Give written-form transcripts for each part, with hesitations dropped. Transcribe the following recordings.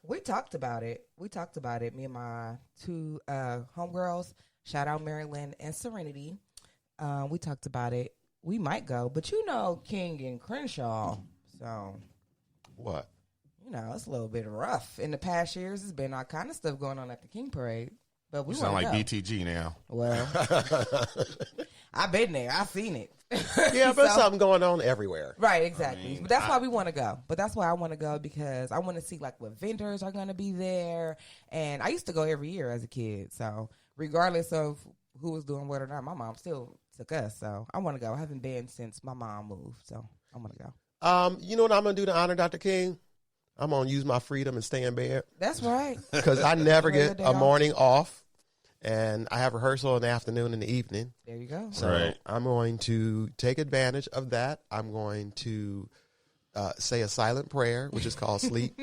We talked about it. Me and my two homegirls. Shout out Maryland and Serenity. We talked about it. We might go, but King and Crenshaw. So what? It's a little bit rough. In the past years, there's been all kind of stuff going on at the King Parade. But we sound like go. BTG now. Well, I've been there. I've seen it. Yeah, but something going on everywhere. Right, exactly. But that's why we want to go. But that's why I want to go, because I want to see like what vendors are going to be there. And I used to go every year as a kid. So regardless of who was doing what or not, my mom still took us. So I want to go. I haven't been since my mom moved. So I want to go. You know what I'm going to do to honor Dr. King? I'm going to use my freedom and stay in bed. That's right. Because I never get a morning off. And I have rehearsal in the afternoon and the evening. There you go. So I'm going to take advantage of that. I'm going to say a silent prayer, which is called sleep.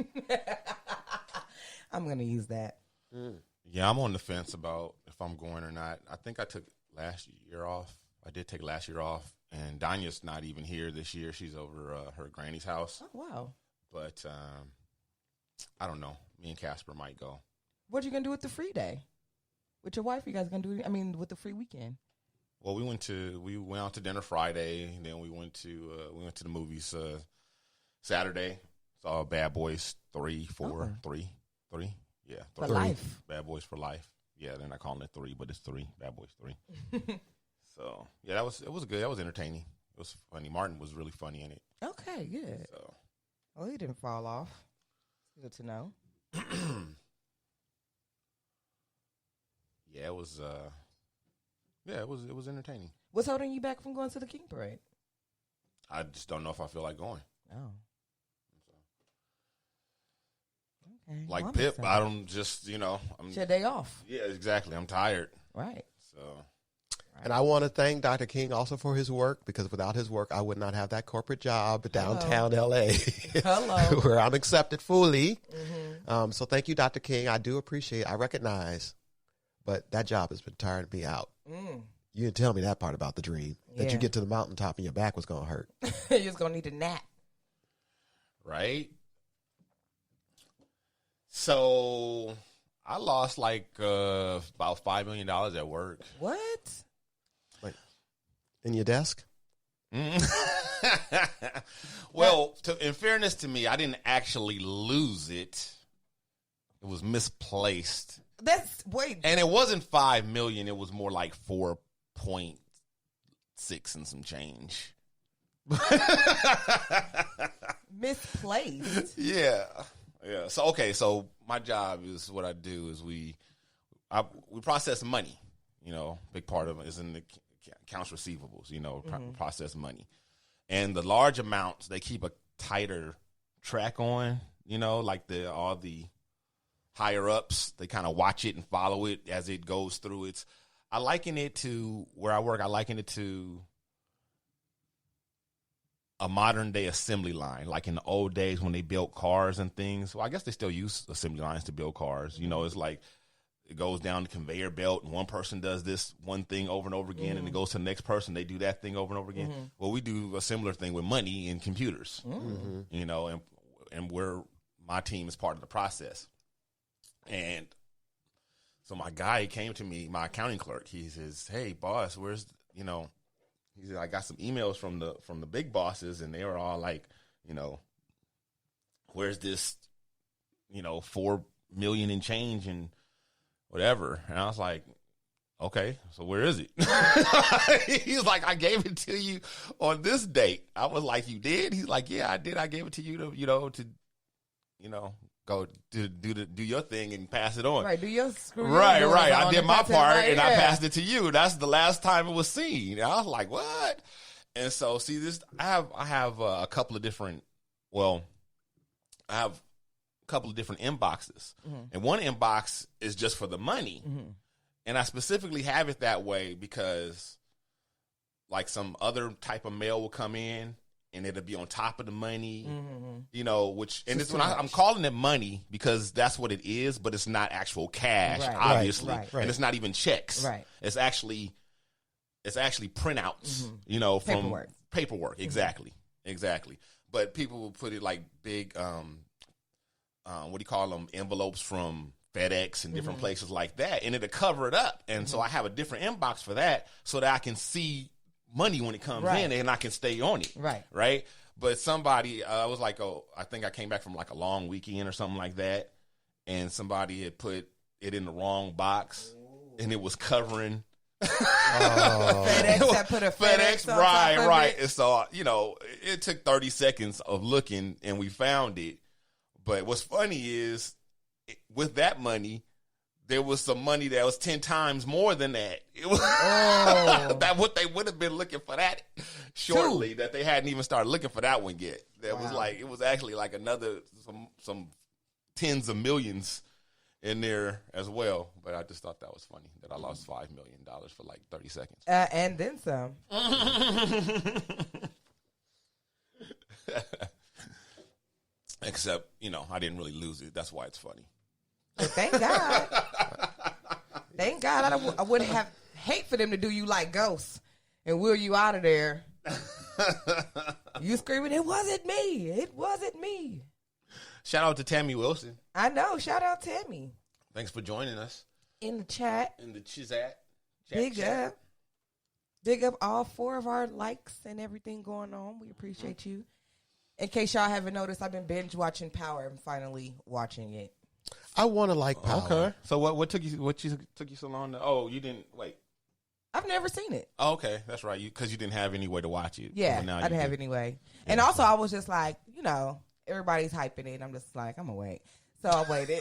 I'm going to use that. Yeah, I'm on the fence about if I'm going or not. I think I took last year off. I did take last year off. And Danya's not even here this year. She's over her granny's house. Oh, wow. But I don't know. Me and Casper might go. What are you going to do with the free day? With your wife, you guys going to do, with the free weekend? Well, we went out to dinner Friday, and then we went to the movies Saturday. Saw Bad Boys 3. Yeah, 3. For life. Bad Boys for life. Yeah, they're not calling it 3, but it's 3. Bad Boys 3. So yeah, it was good. That was entertaining. It was funny. Martin was really funny in it. Okay, good. So, well, he didn't fall off. Good to know. Yeah, it was. It was entertaining. What's holding you back from going to the King Parade? I just don't know if I feel like going. Oh. Okay. Like well, Pip, I don't just I'm. It's your day off. Yeah, exactly. I'm tired. Right. So. And I want to thank Dr. King also for his work, because without his work, I would not have that corporate job downtown LA. Hello. Where I'm accepted fully. Mm-hmm. So thank you, Dr. King. I do appreciate it. I recognize. But that job has been tiring me out. You didn't tell me that part about the dream. That you get to the mountaintop and your back was going to hurt. You're just going to need a nap. Right? So I lost like about $5 million at work. What? Like in your desk? Well, in fairness to me, I didn't actually lose it. It was misplaced. And it wasn't 5 million. It was more like 4.6 and some change. Misplaced. Yeah. So my job is, what I do is we process money. Big part of it is in the accounts receivables. Process money, and the large amounts they keep a tighter track on. Like all the higher ups, they kind of watch it and follow it as it goes through. I liken it to where I work. I liken it to a modern day assembly line, like in the old days when they built cars and things. Well, I guess they still use assembly lines to build cars. It's like it goes down the conveyor belt, and one person does this one thing over and over again, and it goes to the next person. They do that thing over and over again. Well, we do a similar thing with money and computers. And my team is part of the process. And so my guy came to me, my accounting clerk. He says, "Hey, boss, where's he said, I got some emails from the big bosses, and they were all like, where's this, 4 million and change and whatever." And I was like, "Okay, so where is it?" He's like, "I gave it to you on this date." I was like, "You did?" He's like, "Yeah, I did. I gave it to you to go do your thing and pass it on." Right, do your Right. I did my part, and I passed it to you. That's the last time it was seen. And I was like, "What?" And so, see this. I have a couple of different. Well, I have a couple of different inboxes, and one inbox is just for the money, and I specifically have it that way because, like, some other type of mail will come in. And it'll be on top of the money, which, and it's when I'm calling it money because that's what it is, but it's not actual cash, obviously. Right. And it's not even checks. Right. It's actually printouts, from paperwork. Exactly. But people will put it like big, what do you call them, envelopes from FedEx and different places like that, and it'll cover it up. And so I have a different inbox for that so that I can see money when it comes in and I can stay on it. Right. But somebody, I was like, I think I came back from like a long weekend or something like that, and somebody had put it in the wrong box, and it was covering. FedEx had put a FedEx on right. Top of it. And so, it took 30 seconds of looking, and we found it. But what's funny is, with that money, there was some money that was 10 times more than that. It was that what they would have been looking for that shortly, that they hadn't even started looking for that one yet. That was like, it was actually like another some tens of millions in there as well. But I just thought that was funny that I lost $5 million for like 30 seconds. And then some. Except, I didn't really lose it. That's why it's funny. But thank God. Thank God. I would have hate for them to do you like ghosts and wheel you out of there. You screaming, it wasn't me. It wasn't me. Shout out to Tammy Wilson. I know. Shout out Tammy. Thanks for joining us. In the chat. In the Chizat. Big up. Big up all 4 of our likes and everything going on. We appreciate you. In case y'all haven't noticed, I've been binge watching Power. I'm finally watching it. I want to like Power. Okay. So what took you so long to, you didn't wait. I've never seen it. Oh, okay, that's right. Because you didn't have any way to watch it. Yeah, I didn't have any way. Yeah. And also, I was just like, everybody's hyping it. I'm just like, I'm gonna wait. So I waited.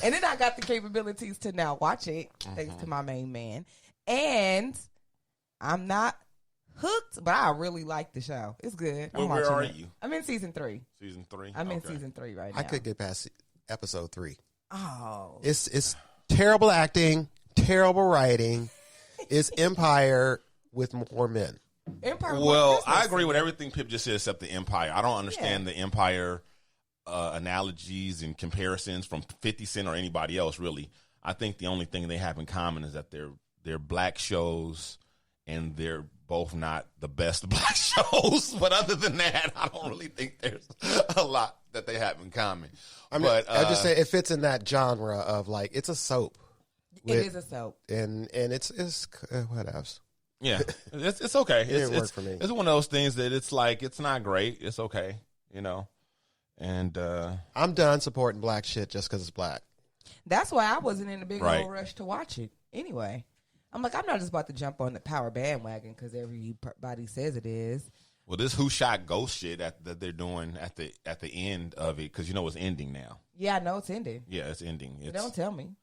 And then I got the capabilities to now watch it, thanks to my main man. And I'm not hooked, but I really like the show. It's good. Where are you? I'm in season 3. Season 3? I'm in season 3 right now. I could get past episode 3. Oh. It's terrible acting, terrible writing. It's Empire with more men. Well, I agree with everything Pip just said except the Empire. I don't understand the Empire analogies and comparisons from 50 Cent or anybody else, really. I think the only thing they have in common is that they're black shows, and they're both not the best black shows. But other than that, I don't really think there's a lot that they have in common. I just say it fits in that genre of like, it's a soap. It is a soap. And it's what else? Yeah, it's okay. It didn't work for me. It's one of those things that it's like, it's not great. It's okay, And I'm done supporting black shit just because it's black. That's why I wasn't in a big old rush to watch it anyway. I'm like, I'm not just about to jump on the Power bandwagon because everybody says it is. Well, this Who Shot Ghost shit that they're doing at the end of it, because it's ending now. Yeah, I know it's ending. Yeah, it's ending. Don't tell me.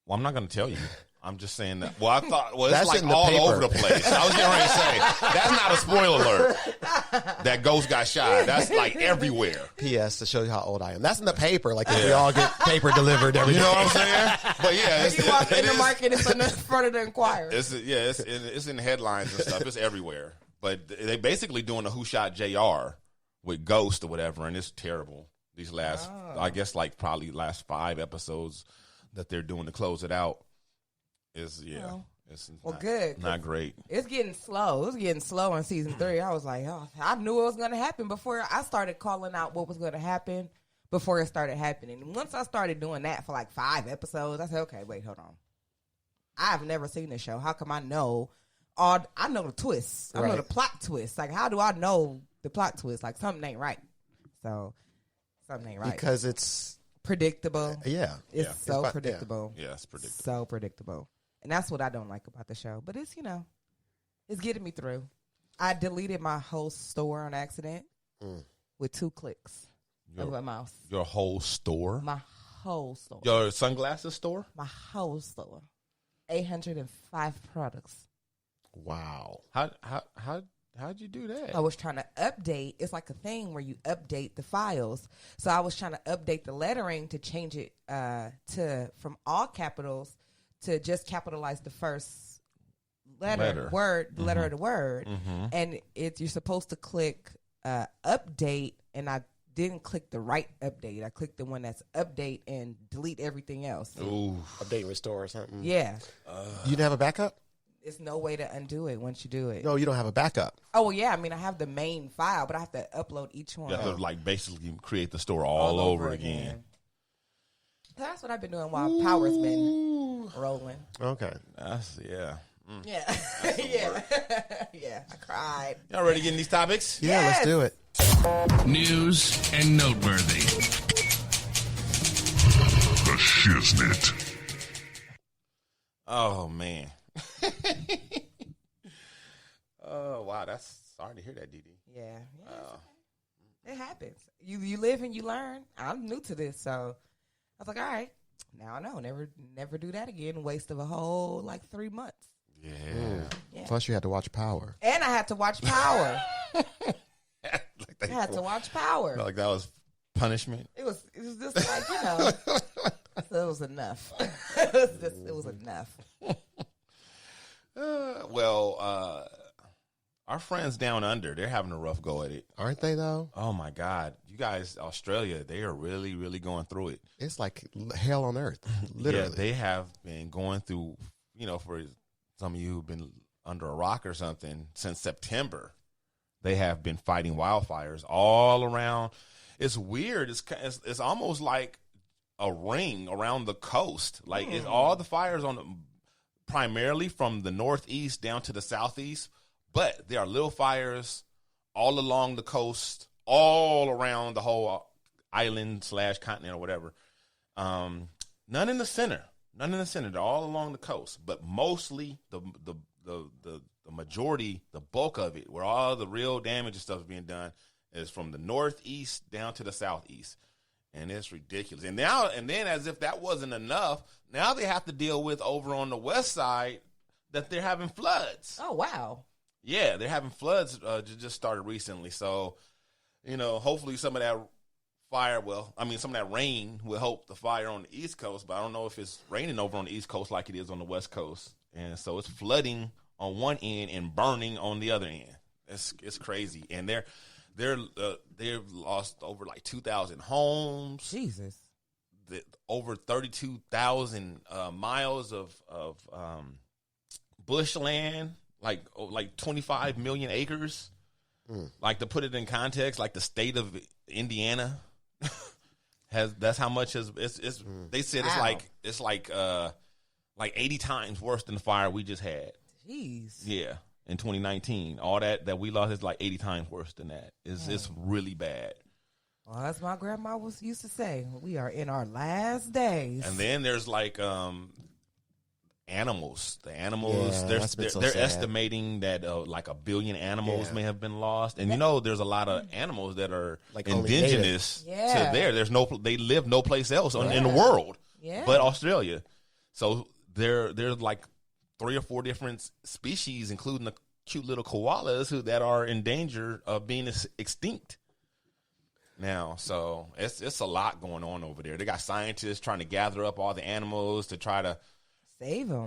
Well, I'm not going to tell you. I'm just saying that. Well, I thought, it's that's like all paper. Over the place. I was getting ready to say, that's not a spoiler alert. That ghost got shot. That's like everywhere. P.S. to show you how old I am. That's in the paper. Like, if we all get paper delivered every day. You know what I'm saying? But yeah. You walk in the market, it's in front of the Inquirer. It's in the headlines and stuff. It's everywhere. But they basically doing a Who Shot JR with Ghost or whatever, and it's terrible. These last, I guess, like probably last 5 episodes that they're doing to close it out. It's good. Not great. It's getting slow. in season 3. I was like, I knew it was going to happen before I started calling out what was going to happen before it started happening. And once I started doing that for like 5 episodes, I said, okay, wait, hold on. I've never seen this show. How come I know I know the twists. I know the plot twists. Like, how do I know the plot twist? Like, something ain't right. So, something ain't right. Because it's predictable. Yeah. It's so predictable. Yeah, it's predictable. So predictable. And that's what I don't like about the show. But it's, it's getting me through. I deleted my whole store on accident with 2 clicks of my mouse. Your whole store? My whole store. Your sunglasses store? My whole store. 805 products. Wow. How'd you do that? I was trying to update. It's like a thing where you update the files. So I was trying to update the lettering to change it from all capitals to just capitalize the first letter of the word. Mm-hmm. And you're supposed to click update, and I didn't click the right update. I clicked the one that's update and delete everything else. Ooh. Update and restore or something. Yeah. You didn't have a backup? It's no way to undo it once you do it. No, you don't have a backup. Oh, well, yeah. I mean, I have the main file, but I have to upload each one. You have to, like, basically create the store all over again. So that's what I've been doing while power's been rolling. Okay. That's, yeah. Yeah. Yeah. Yeah. I cried. Y'all ready to get in these topics? Yeah, let's do it. News and noteworthy. The Shiznit. Oh, man. Oh, wow. That's sorry to hear that, Dee. Yeah. It happens. You live and you learn. I'm new to this, so I was like, all right, now I know. Never do that again. Waste of a whole, 3 months. Yeah. Plus, you had to watch Power. And I had to watch Power. Like I had to watch Power. Like that was punishment. It was just like, so it was enough. It was enough. Our friends down under, they're having a rough go at it. Aren't they, though? Oh, my God. You guys, Australia, they are really, really going through it. It's like hell on earth, literally. Yeah, they have been going through, for some of you who've been under a rock or something, since September, they have been fighting wildfires all around. It's weird. It's almost like a ring around the coast. Like it's all the fires primarily from the northeast down to the southeast, but there are little fires all along the coast, all around the whole island / continent or whatever. None in the center. They're all along the coast, but mostly the majority, the bulk of it, where all the real damage and stuff is being done, is from the northeast down to the southeast. And it's ridiculous. And then as if that wasn't enough, now they have to deal with over on the west side that they're having floods. Oh, wow. Yeah, they're having floods just started recently. So, hopefully some of that some of that rain will help the fire on the East Coast, but I don't know if it's raining over on the East Coast like it is on the West Coast. And so it's flooding on one end and burning on the other end. It's crazy. And they've lost over 2,000 homes. Jesus. Over 32,000 miles of bushland, like 25 million acres. Like, to put it in context, like the state of Indiana that's how much they said it's like 80 times worse than the fire we just had. Jeez. Yeah. In 2019, all that we lost is like 80 times worse than that. It's really bad. Well, as my grandma used to say, we are in our last days. And then there's animals. The animals, they're estimating that like 1 billion animals may have been lost. And there's a lot of animals that are indigenous to there. They live no place else in the world but Australia. So there's like 3 or 4 different species, including the cute little koalas that are in danger of being extinct now. So it's a lot going on over there. They got scientists trying to gather up all the animals to try to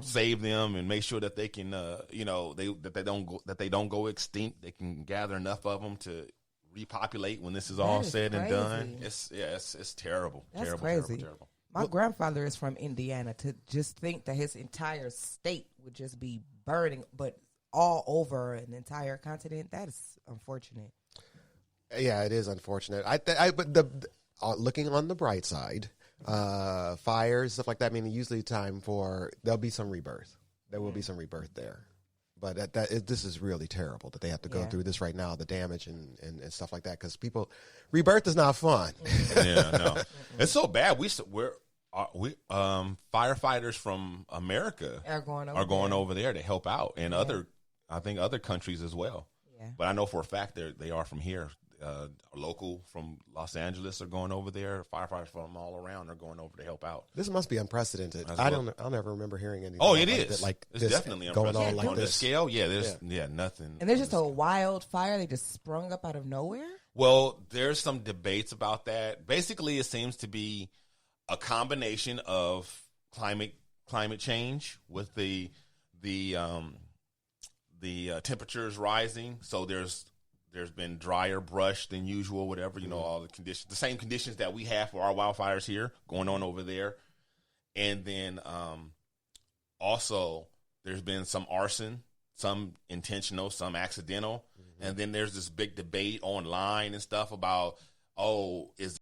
save them and make sure that they can that they don't go extinct. They can gather enough of them to repopulate when this is all said and done. It's terrible. That's terrible. Terrible. My grandfather is from Indiana. To just think that his entire state would just be burning, but all over an entire continent, that is unfortunate. Yeah, it is unfortunate. Looking on the bright side, fires, stuff like that, usually there'll be some rebirth. There will be some rebirth there. But this is really terrible that they have to go through this right now, the damage and stuff like that, because rebirth is not fun. Yeah, no. It's so bad. We're firefighters from America are going over there to help out, and other countries as well. Yeah. But I know for a fact they are from here. Local from Los Angeles are going over there. Firefighters from all around are going over to help out. This must be unprecedented. I'll never remember hearing anything. Oh, it is. It's definitely going unprecedented. on like on this. The scale. Yeah, there's nothing. And there's just a wildfire. They just sprung up out of nowhere. Well, there's some debates about that. Basically, it seems to be a combination of climate change with the temperatures rising. So there's been drier brush than usual, whatever, all the conditions, the same conditions that we have for our wildfires here going on over there. And then also There's been some arson, some intentional, some accidental. And then there's this big debate online and stuff about, is